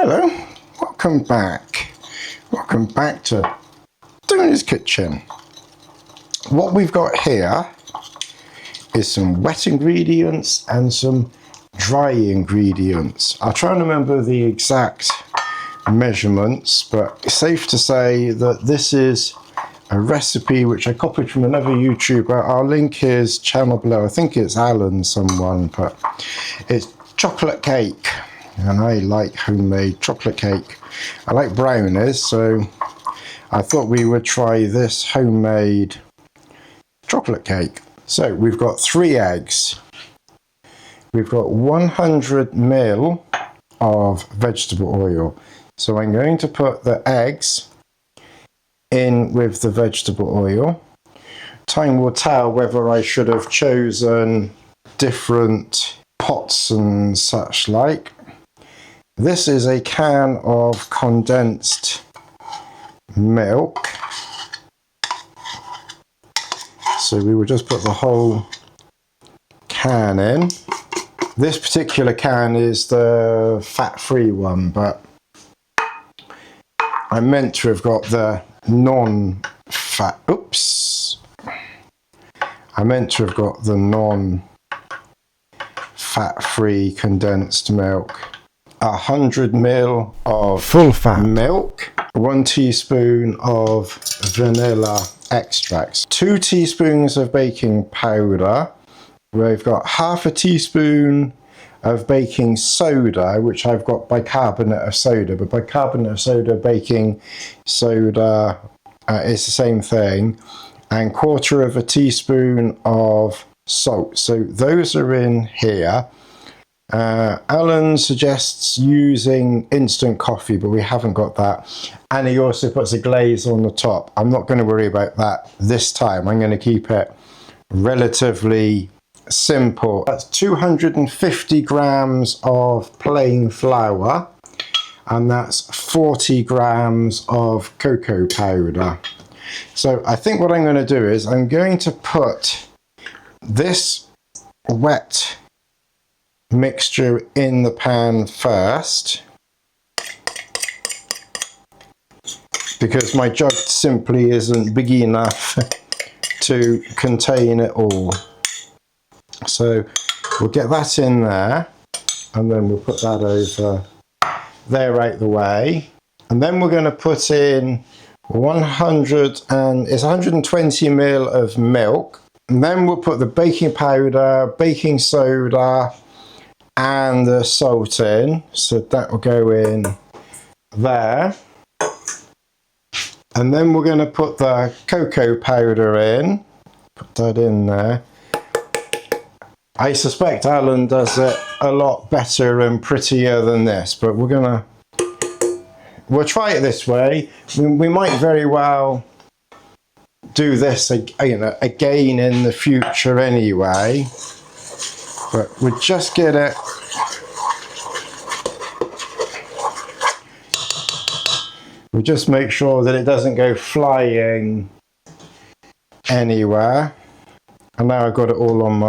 Hello, welcome back. Welcome back to Tony's Kitchen. What we've got here is some wet ingredients and some dry ingredients. I'll try and remember the exact measurements, but it's safe to say that this is a recipe which I copied from another YouTuber. I'll link his channel below. I think it's Alan someone, but it's chocolate cake. And I like homemade chocolate cake. I like brownies, so I thought we would try this homemade chocolate cake. So we've got 3 eggs. We've got 100 ml of vegetable oil. So I'm going to put the eggs in with the vegetable oil. Time will tell whether I should have chosen different pots and such like. This is a can of condensed milk. So we will just put the whole can in. This particular can is the fat-free one, but I meant to have got the non-fat, I meant to have got the non-fat-free condensed milk. 100 ml of full fat milk, 1 teaspoon of vanilla extracts, 2 teaspoons of baking powder. We've got half a teaspoon of baking soda, which I've got bicarbonate of soda, but bicarbonate of soda, baking soda is the same thing, and 1/4 teaspoon of salt. So those are in here. Alan suggests using instant coffee, but we haven't got that. And he also puts a glaze on the top. I'm not going to worry about that this time. I'm going to keep it relatively simple. That's 250 grams of plain flour, and that's 40 grams of cocoa powder. So I think what I'm going to do is I'm going to put this wet mixture in the pan first, because my jug simply isn't big enough to contain it all. So we'll get that in there, and then we'll put that over there out the way, and then we're going to put in 120 ml of milk, and then we'll put the baking powder, baking soda and the salt in. So that will go in there, and then we're going to put the cocoa powder in, put that in there. I suspect Alan does it a lot better and prettier than this, but we'll try it this way. We might very well do this again in the future anyway, but we'll just get it we'll just make sure that it doesn't go flying anywhere. And now I've got it all on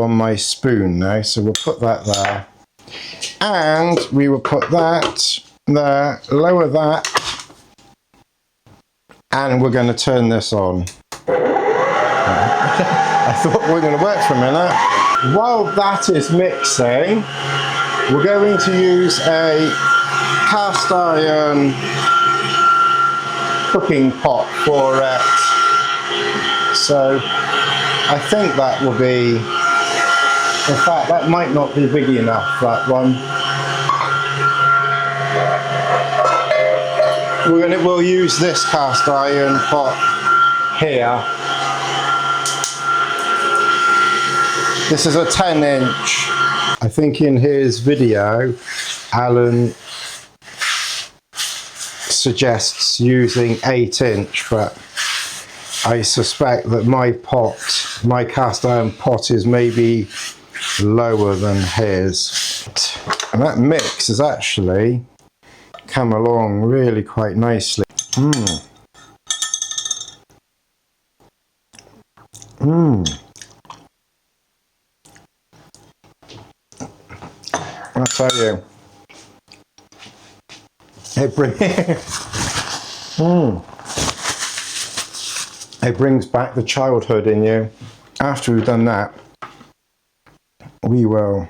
my spoon now, so we'll put that there, and we will put that there, lower that, and we're going to turn this on. I thought we were going to work for a minute. While that is mixing, we're going to use a cast iron cooking pot for it. So I think that will be, in fact that might not be big enough, that one. We'll use this cast iron pot here. This is a 10-inch. I think in his video Alan suggests using 8-inch, but I suspect that my cast iron pot is maybe lower than his. And that mix has actually come along really quite nicely. I tell you, It brings back the childhood in you. After we've done that, we will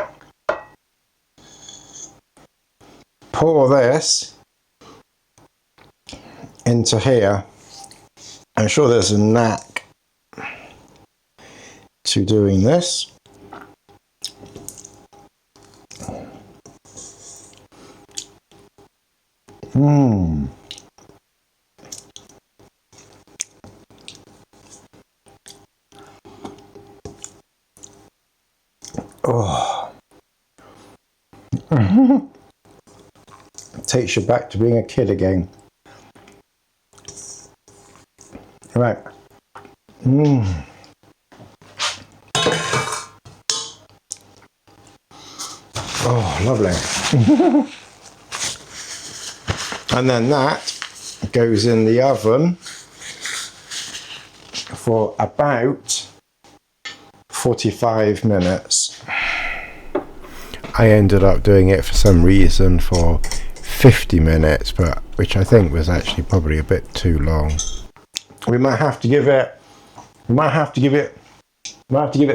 pour this into here. I'm sure there's a knack to doing this. Oh. Takes you back to being a kid again. Right. Oh, lovely. And then that goes in the oven for about 45 minutes. I ended up doing it for some reason for 50 minutes, but which I think was actually probably a bit too long. We might have to give it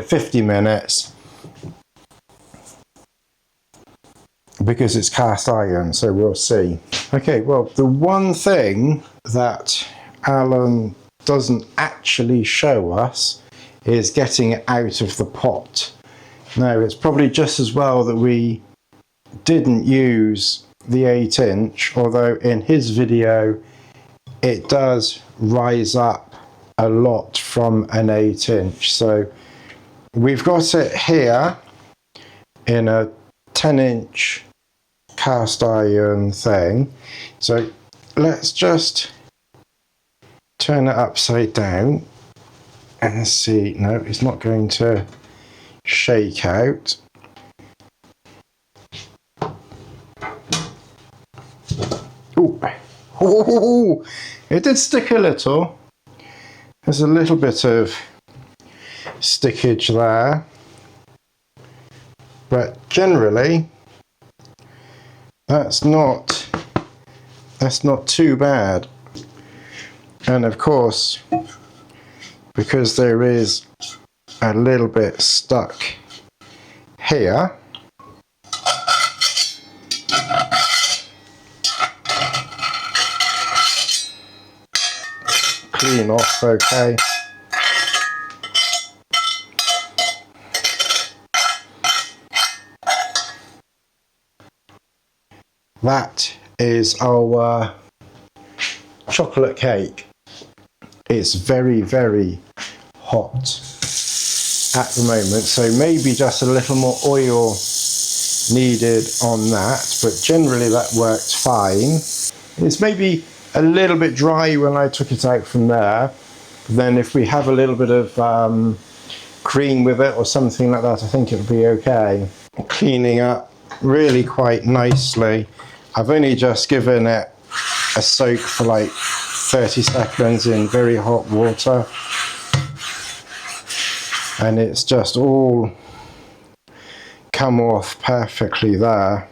50 minutes because it's cast iron, so we'll see. Okay, well, the one thing that Alan doesn't actually show us is getting it out of the pot. Now, it's probably just as well that we didn't use the 8-inch, although in his video it does rise up a lot from an 8-inch. So we've got it here in a 10-inch cast iron thing. So let's just turn it upside down and see. No, it's not going to shake out. Oh, it did stick a little. There's a little bit of stickage there, but generally that's not too bad. And of course, because there is a little bit stuck here, clean off okay. That is our chocolate cake. It's very, very hot at the moment, so maybe just a little more oil needed on that, but generally that worked fine. It's maybe a little bit dry when I took it out from there. Then if we have a little bit of cream with it or something like that, I think it'll be okay. Cleaning up really quite nicely. I've only just given it a soak for like 30 seconds in very hot water, and it's just all come off perfectly there.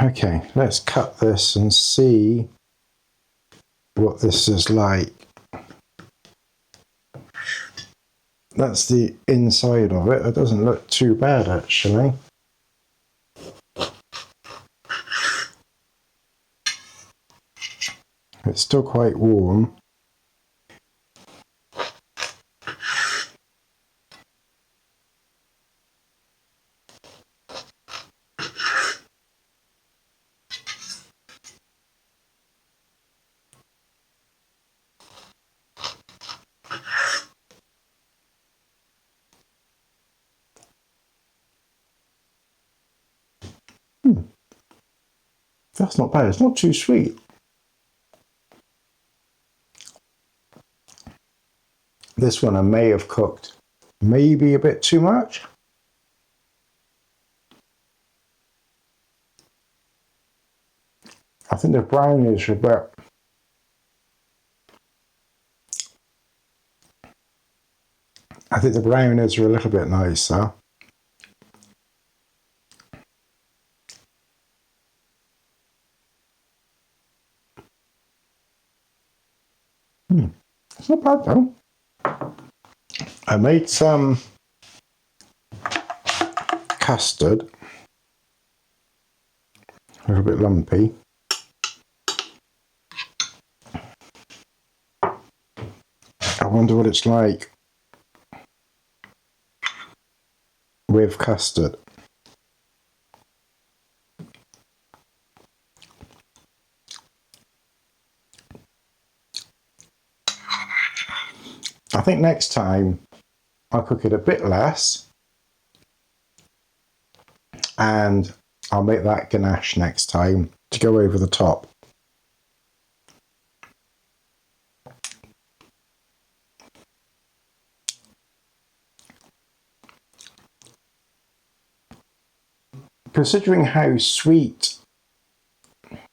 Okay, let's cut this and see what this is like. That's the inside of it. It doesn't look too bad actually. It's still quite warm. That's not bad. It's not too sweet. This one I may have cooked maybe a bit too much. I think the brownies are a bit. I think the brownies are a little bit nicer. It's not bad though. I made some custard. A little bit lumpy. I wonder what it's like with custard. I think next time I'll cook it a bit less and I'll make that ganache next time to go over the top. Considering how sweet,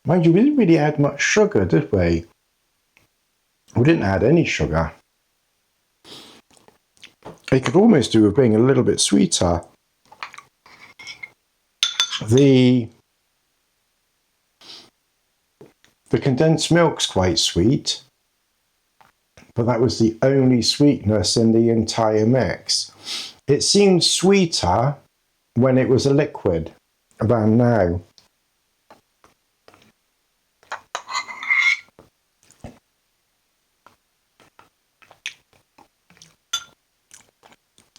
mind you, we didn't really add much sugar, did we? We didn't add any sugar. It could almost do with being a little bit sweeter. The condensed milk's quite sweet, but that was the only sweetness in the entire mix. It seemed sweeter when it was a liquid than now.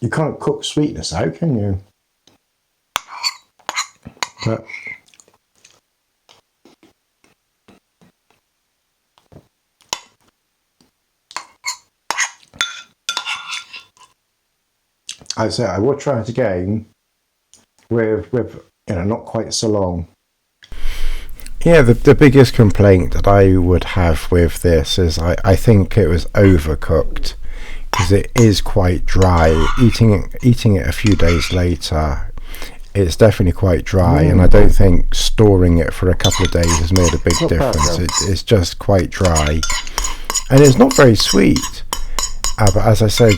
You can't cook sweetness out, can you? But I say I will try it again with not quite so long. Yeah, the biggest complaint that I would have with this is I think it was overcooked, because it is quite dry. Eating it a few days later, it's definitely quite dry, and I don't think storing it for a couple of days has made a big difference. It's just quite dry, and it's not very sweet. But as I said,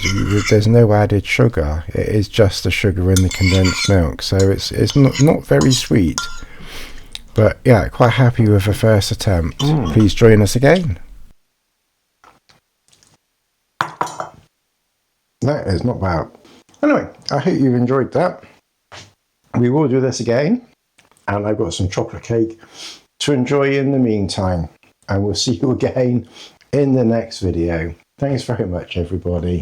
there's no added sugar. It is just the sugar in the condensed milk, so it's not very sweet. But yeah, quite happy with the first attempt. Please join us again. That is not bad. Anyway, I hope you've enjoyed that. We will do this again, and I've got some chocolate cake to enjoy in the meantime. And we'll see you again in the next video. Thanks very much, everybody.